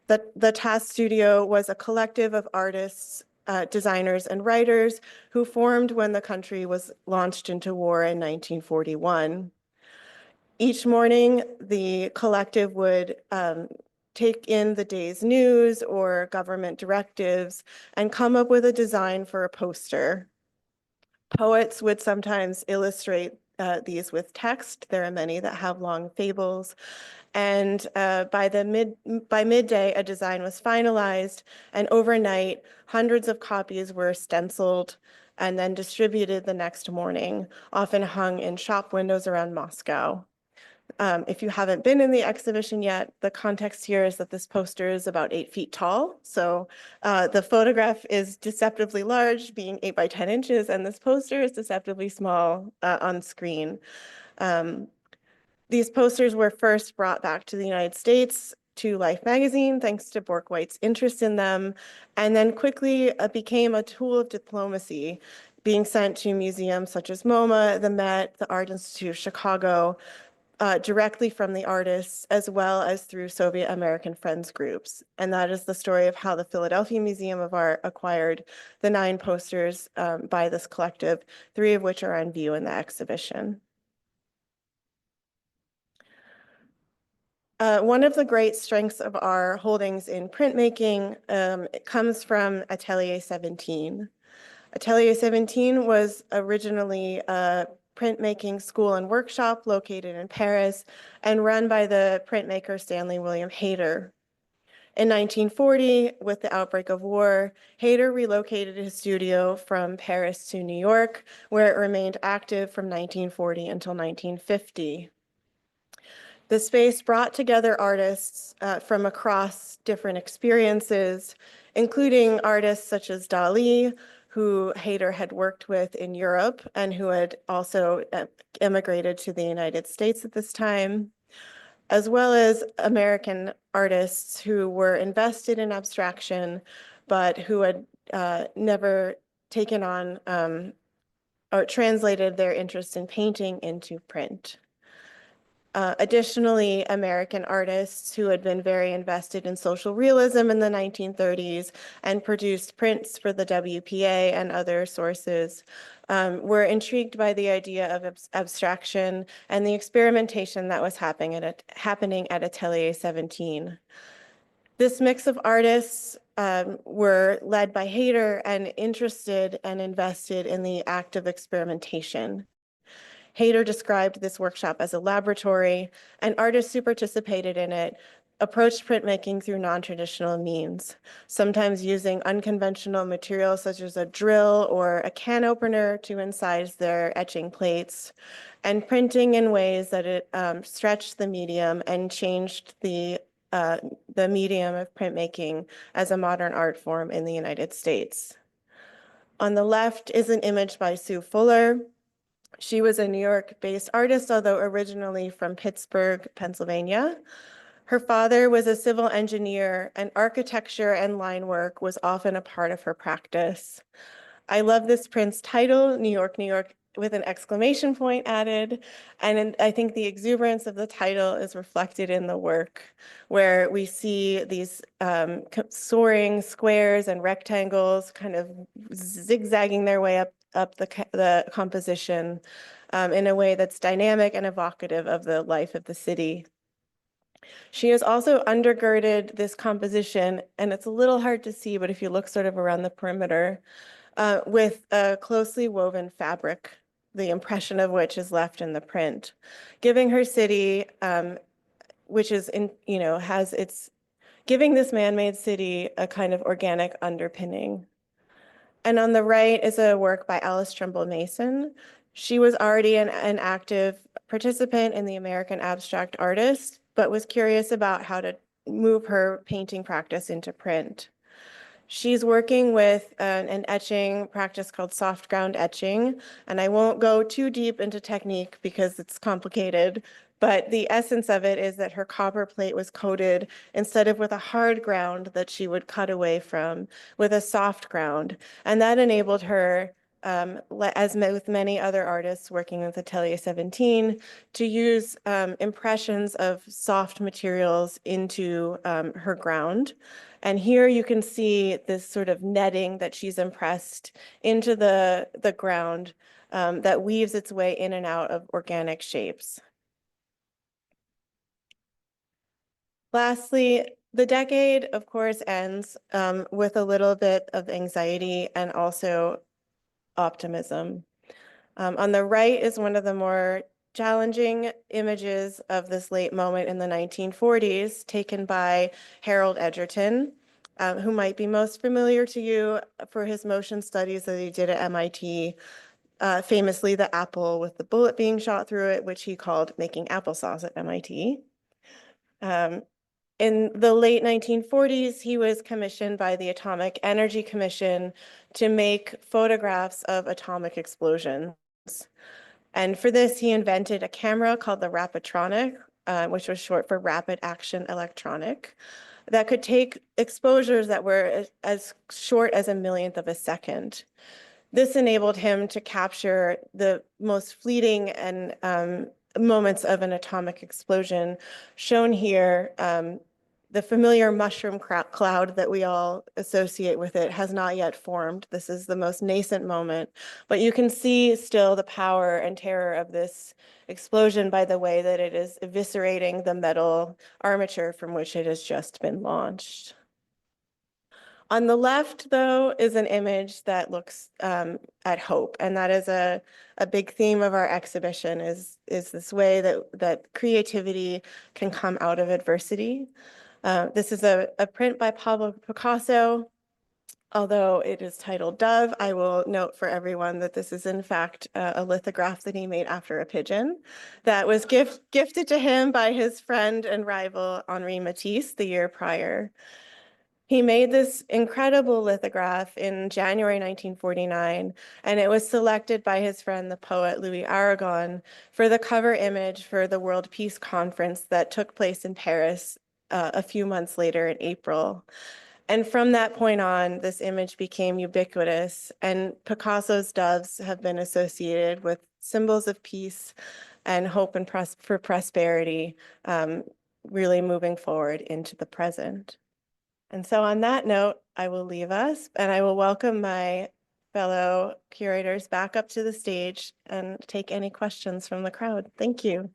The Tass Studio was a collective of artists, designers, and writers who formed when the country was launched into war in 1941. Each morning, the collective would take in the day's news or government directives and come up with a design for a poster. Poets would sometimes illustrate these with text. There are many that have long fables. And by midday, a design was finalized, and overnight, hundreds of copies were stenciled and then distributed the next morning, often hung in shop windows around Moscow. If you haven't been in the exhibition yet, the context here is that this poster is about 8 feet tall. So the photograph is deceptively large, being 8 by 10 inches, and this poster is deceptively small on screen. These posters were first brought back to the United States to Life magazine, thanks to Bourke-White's interest in them, and then quickly became a tool of diplomacy, being sent to museums such as MoMA, the Met, the Art Institute of Chicago, directly from the artists, as well as through Soviet American friends groups. And that is the story of how the Philadelphia Museum of Art acquired the 9 posters by this collective, 3 of which are on view in the exhibition. One of the great strengths of our holdings in printmaking comes from Atelier 17. Atelier 17 was originally a printmaking school and workshop located in Paris and run by the printmaker Stanley William Hayter. In 1940, with the outbreak of war, Hayter relocated his studio from Paris to New York, where it remained active from 1940 until 1950. The space brought together artists from across different experiences, including artists such as Dilys, who Hayter had worked with in Europe and who had also immigrated to the United States at this time, as well as American artists who were invested in abstraction, but who had never taken on or translated their interest in painting into print. Additionally, American artists who had been very invested in social realism in the 1930s and produced prints for the WPA and other sources were intrigued by the idea of abstraction and the experimentation that was happening at Atelier 17. This mix of artists were led by Hayter and interested and invested in the act of experimentation. Hayter described this workshop as a laboratory, and artists who participated in it approached printmaking through non-traditional means, sometimes using unconventional materials such as a drill or a can opener to incise their etching plates, and printing in ways that it stretched the medium and changed the medium of printmaking as a modern art form in the United States. On the left is an image by Sue Fuller. She was a New York-based artist, although originally from Pittsburgh, Pennsylvania. Her father was a civil engineer, and architecture and line work was often a part of her practice. I love this print's title, New York, New York, with an exclamation point added. And I think the exuberance of the title is reflected in the work, where we see these soaring squares and rectangles kind of zigzagging their way up the composition. in a way that's dynamic and evocative of the life of the city. She has also undergirded this composition, and it's a little hard to see, but if you look sort of around the perimeter, with a closely woven fabric, the impression of which is left in the print, giving her city, which is has its, giving this man-made city a kind of organic underpinning. And on the right is a work by Alice Trimble Mason. She was already an active participant in the American Abstract Artist, but was curious about how to move her painting practice into print. She's working with an etching practice called soft ground etching, and I won't go too deep into technique because it's complicated, but the essence of it is that her copper plate was coated, instead of with a hard ground that she would cut away from, with a soft ground. And that enabled her, as with many other artists working with Atelier 17, to use impressions of soft materials into her ground. And here you can see this sort of netting that she's impressed into the ground that weaves its way in and out of organic shapes. Lastly, the decade, of course, ends with a little bit of anxiety and also optimism. On the right is one of the more challenging images of this late moment in the 1940s, taken by Harold Edgerton, who might be most familiar to you for his motion studies that he did at MIT, famously the apple with the bullet being shot through it, which he called making applesauce at MIT. In the late 1940s, he was commissioned by the Atomic Energy Commission to make photographs of atomic explosions. And for this, he invented a camera called the Rapitronic, which was short for Rapid Action Electronic, that could take exposures that were as short as a millionth of a second. This enabled him to capture the most fleeting and moments of an atomic explosion, shown here. The familiar mushroom cloud that we all associate with it has not yet formed. This is the most nascent moment, but you can see still the power and terror of this explosion by the way that it is eviscerating the metal armature from which it has just been launched. On the left, though, is an image that looks at hope, and that is a big theme of our exhibition, is this way that creativity can come out of adversity. This is a print by Pablo Picasso. Although it is titled Dove, I will note for everyone that this is in fact a lithograph that he made after a pigeon that was gifted to him by his friend and rival Henri Matisse the year prior. He made this incredible lithograph in January 1949, and it was selected by his friend, the poet Louis Aragon, for the cover image for the World Peace Conference that took place in Paris a few months later in April. And from that point on, this image became ubiquitous, and Picasso's doves have been associated with symbols of peace and hope and for prosperity, really moving forward into the present. And so on that note, I will leave us, and I will welcome my fellow curators back up to the stage and take any questions from the crowd. Thank you.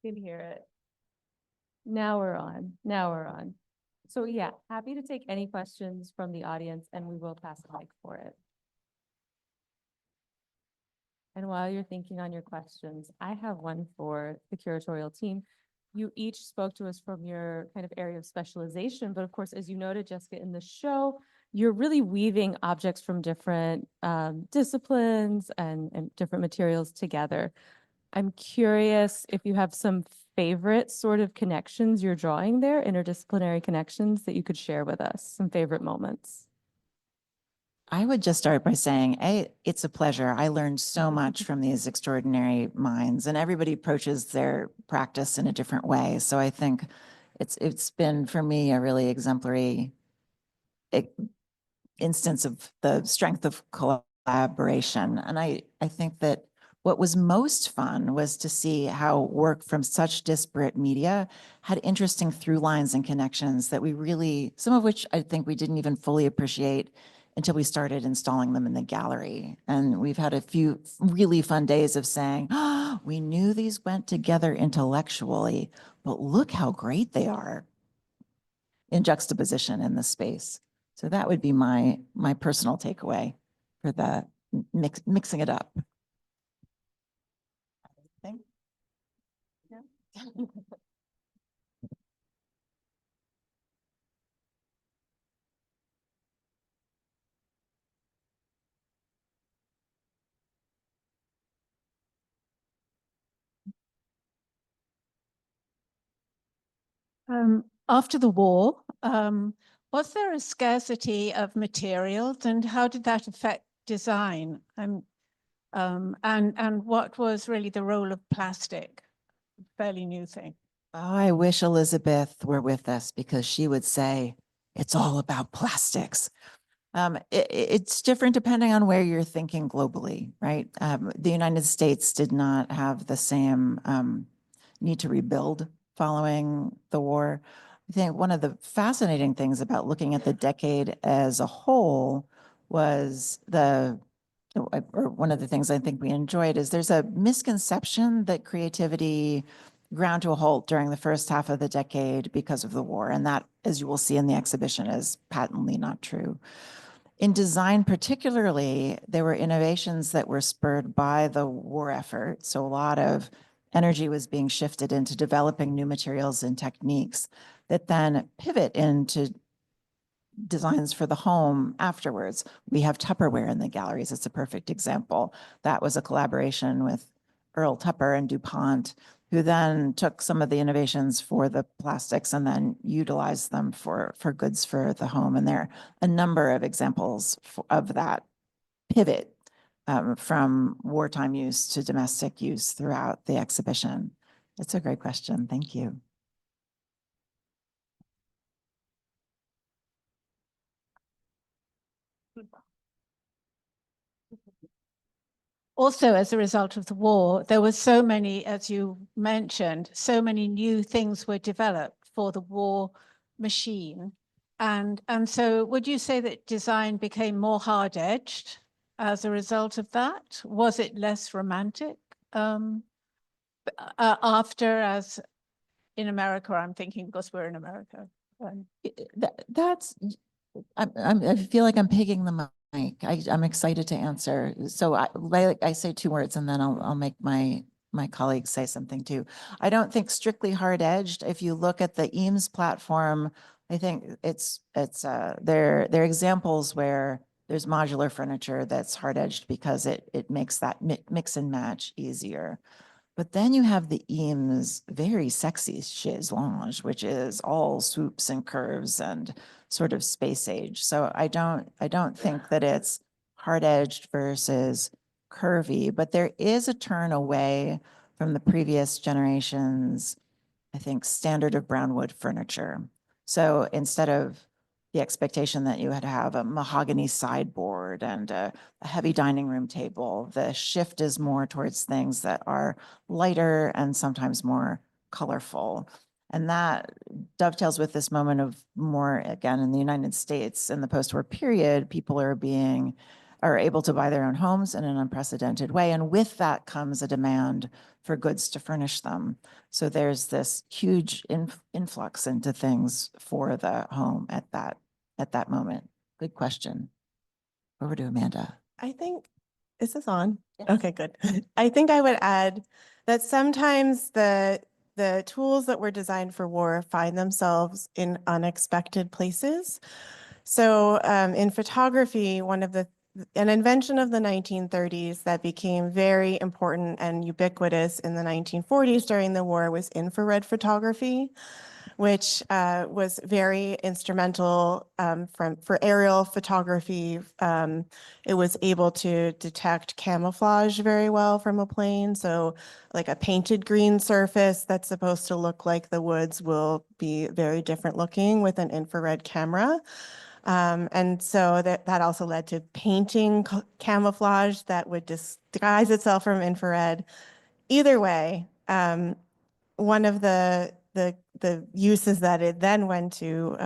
Can hear it. Now we're on. Now we're on. So yeah, happy to take any questions from the audience, and we will pass the mic for it. And while you're thinking on your questions, I have one for the curatorial team. You each spoke to us from your kind of area of specialization, but of course, as you noted, Jessica, in the show, you're really weaving objects from different disciplines and different materials together. I'm curious if you have some favorite sort of connections you're drawing there, interdisciplinary connections that you could share with us, some favorite moments. I would just start by saying, it's a pleasure. I learned so much from these extraordinary minds, and everybody approaches their practice in a different way. So I think it's been for me a really exemplary instance of the strength of collaboration. And I think that what was most fun was to see how work from such disparate media had interesting through lines and connections that we really, some of which I think we didn't even fully appreciate until we started installing them in the gallery. And we've had a few really fun days of saying, oh, we knew these went together intellectually, but look how great they are in juxtaposition in the space. So that would be my personal takeaway for the mixing it up. Thing? Yeah. After the war, was there a scarcity of materials, and how did that affect design? And what was really the role of plastic? Fairly new thing. Oh, I wish Elizabeth were with us because she would say, it's all about plastics. It's different depending on where you're thinking globally, right? The United States did not have the same need to rebuild following the war. I think one of the fascinating things about looking at the decade as a whole was or one of the things I think we enjoyed is there's a misconception that creativity ground to a halt during the first half of the decade because of the war. And that, as you will see in the exhibition, is patently not true. In design particularly, there were innovations that were spurred by the war effort. So a lot of energy was being shifted into developing new materials and techniques that then pivot into designs for the home afterwards. We have Tupperware in the galleries. It's a perfect example. That was a collaboration with Earl Tupper and DuPont, who then took some of the innovations for the plastics and then utilized them for goods for the home. And there are a number of examples of that pivot from wartime use to domestic use throughout the exhibition. It's a great question. Thank you. Also, as a result of the war, there were so many, as you mentioned, so many new things were developed for the war machine. And so would you say that design became more hard-edged as a result of that? Was it less romantic after, as in America, I'm thinking because we're in America. I feel like I'm pigging the mic. I'm excited to answer. So I say two words and then I'll make my colleagues say something too. I don't think strictly hard edged. If you look at the Eames platform, I think they're examples where there's modular furniture that's hard edged because it makes that mix and match easier. But then you have the Eames very sexy chaise lounge, which is all swoops and curves and sort of space age. So I don't think that it's hard edged versus curvy, but there is a turn away from the previous generation's, I think, standard of brown wood furniture. So instead of the expectation that you had to have a mahogany sideboard and a heavy dining room table, the shift is more towards things that are lighter and sometimes more colorful. And that dovetails with this moment of more, again, in the United States in the post-war period, people are able to buy their own homes in an unprecedented way. And with that comes a demand for goods to furnish them. So there's this huge influx into things for the home at that moment. Good question. Over to Amanda. I think, is this on? Yes. Okay, good. I think I would add that sometimes the tools that were designed for war find themselves in unexpected places. So in photography, an invention of the 1930s that became very important and ubiquitous in the 1940s during the war was infrared photography, which was very instrumental for aerial photography. It was able to detect camouflage very well from a plane. So like a painted green surface that's supposed to look like the woods will be very different looking with an infrared camera. And so that also led to painting camouflage that would disguise itself from infrared. Either way, one of the uses that it then went to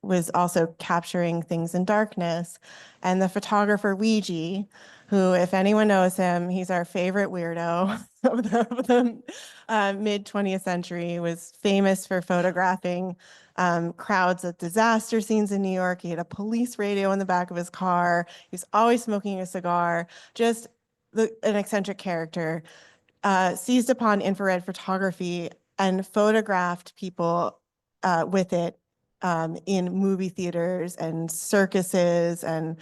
was also capturing things in darkness. And the photographer Ouija, who, if anyone knows him, he's our favorite weirdo of the mid 20th century, was famous for photographing crowds at disaster scenes in New York. He had a police radio in the back of his car. He was always smoking a cigar, just an eccentric character. Seized upon infrared photography and photographed people with it in movie theaters and circuses. And,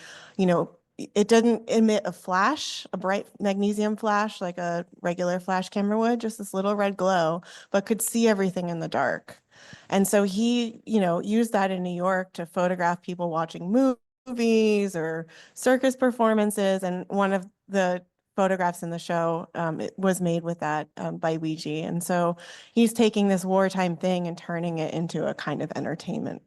it doesn't emit a flash, a bright magnesium flash like a regular flash camera would, just this little red glow, but could see everything in the dark. And so he, used that in New York to photograph people watching movies or circus performances. And one of the photographs in the show, it was made with that by Ouija. And so he's taking this wartime thing and turning it into a kind of entertainment.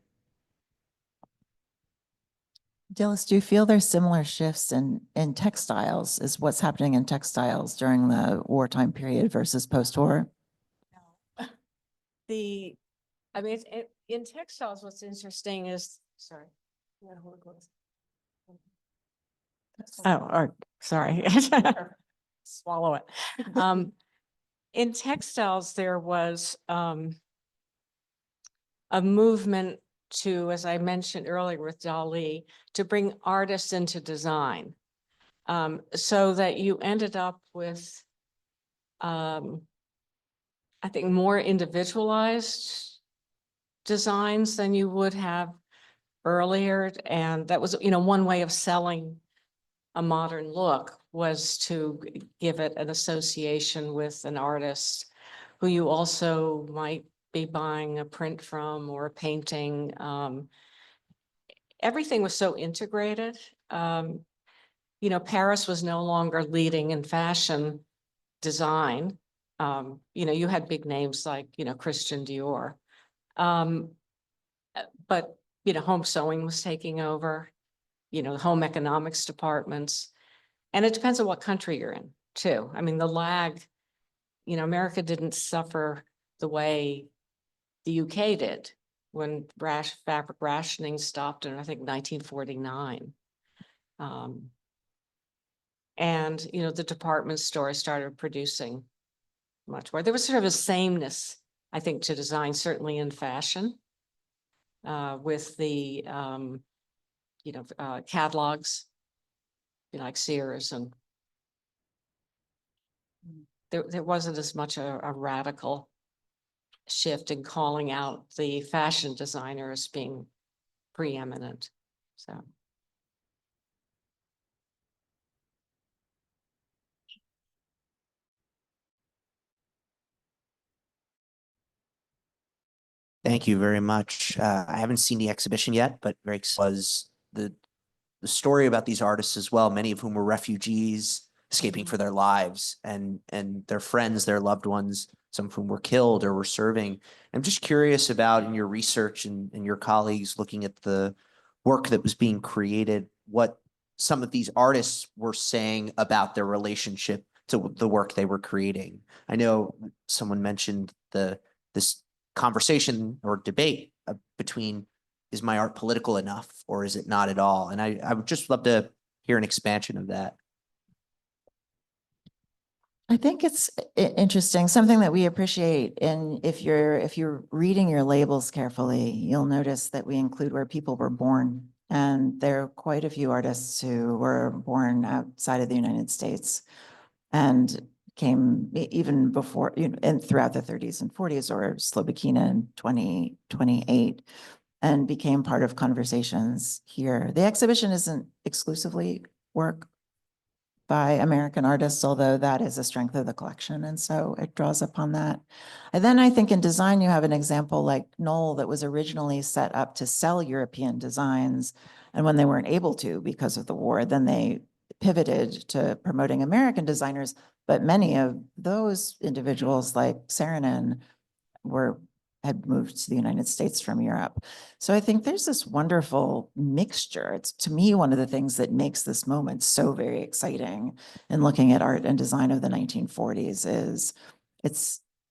Dilys, do you feel there's similar shifts in textiles? Is what's happening in textiles during the wartime period versus post-war? I mean, in textiles, what's interesting is, sorry. You gotta hold it close. Oh, or sorry. Swallow it. In textiles, there was a movement to, as I mentioned earlier with Dilys, to bring artists into design, so that you ended up with, I think, more individualized designs than you would have earlier. And that was, one way of selling a modern look was to give it an association with an artist who you also might be buying a print from or a painting. Everything was so integrated. Paris was no longer leading in fashion design. You had big names like, Christian Dior. But, home sewing was taking over, home economics departments. And it depends on what country you're in too. I mean, the lag, America didn't suffer the way the UK did when fabric rationing stopped in, I think, 1949. And, the department stores started producing much more. There was sort of a sameness, I think, to design, certainly in fashion, with the, catalogs, like Sears, and there wasn't as much a radical shift in calling out the fashion designer as being preeminent. So. Thank you very much. I haven't seen the exhibition yet, but very was the story about these artists as well, many of whom were refugees escaping for their lives, and their friends, their loved ones, some of whom were killed or were serving. I'm just curious about, in your research and your colleagues looking at the work that was being created, what some of these artists were saying about their relationship to the work they were creating. I know someone mentioned this conversation or debate between, is my art political enough or is it not at all? And I would just love to hear an expansion of that. I think it's interesting, something that we appreciate. And if you're reading your labels carefully, you'll notice that we include where people were born. And there are quite a few artists who were born outside of the United States and came even before, and throughout the 30s and 40s, or Slobodkina in 2028, and became part of conversations here. The exhibition isn't exclusively work by American artists, although that is a strength of the collection. And so it draws upon that. And then I think in design, you have an example like Knoll that was originally set up to sell European designs. And when they weren't able to because of the war, then they pivoted to promoting American designers. But many of those individuals like Saarinen were had moved to the United States from Europe. So I think there's this wonderful mixture. It's, to me, one of the things that makes this moment so very exciting in looking at art and design of the 1940s is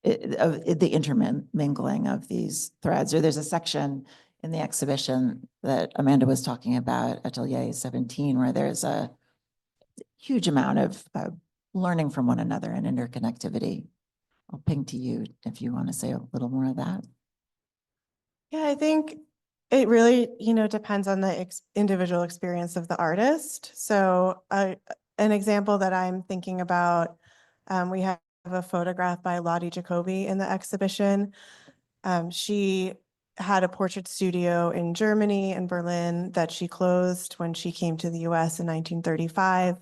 the intermingling of these threads. Or there's a section in the exhibition that Amanda was talking about, Atelier 17, where there's a huge amount of learning from one another and interconnectivity. I'll ping to you if you want to say a little more of that. Yeah, I think it really, depends on the individual experience of the artist. So an example that I'm thinking about, we have a photograph by Lottie Jacobi in the exhibition. She had a portrait studio in Germany and Berlin that she closed when she came to the US in 1935.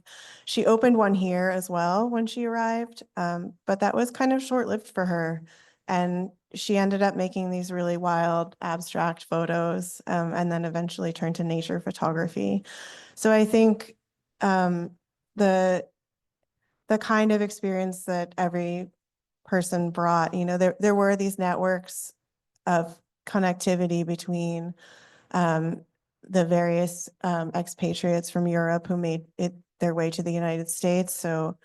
She opened one here as well when she arrived, but that was kind of short-lived for her. And she ended up making these really wild abstract photos, and then eventually turned to nature photography. So I think the kind of experience that every person brought, there were these networks of connectivity between the various expatriates from Europe who made it their way to the United States. So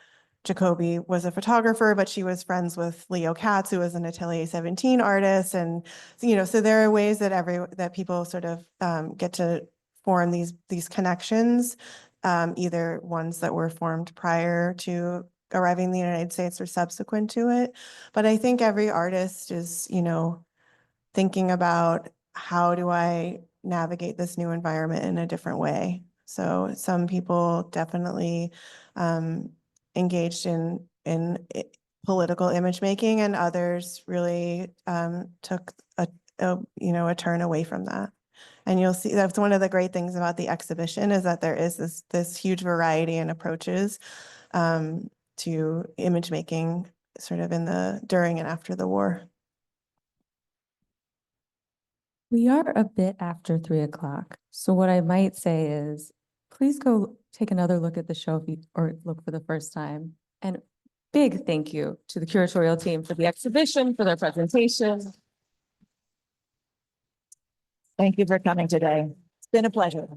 Jacobi was a photographer, but she was friends with Leo Katz, who was an Atelier 17 artist. And, so there are ways that people sort of get to form these connections, either ones that were formed prior to arriving in the United States or subsequent to it. But I think every artist is, thinking about, how do I navigate this new environment in a different way? So some people definitely engaged in political image making, and others really took a turn away from that. And you'll see that's one of the great things about the exhibition, is that there is this huge variety in approaches to image making, sort of during and after the war. We are a bit after 3:00. So what I might say is, please go take another look at the show or look for the first time. And big thank you to the curatorial team for the exhibition, for their presentation. Thank you for coming today. It's been a pleasure.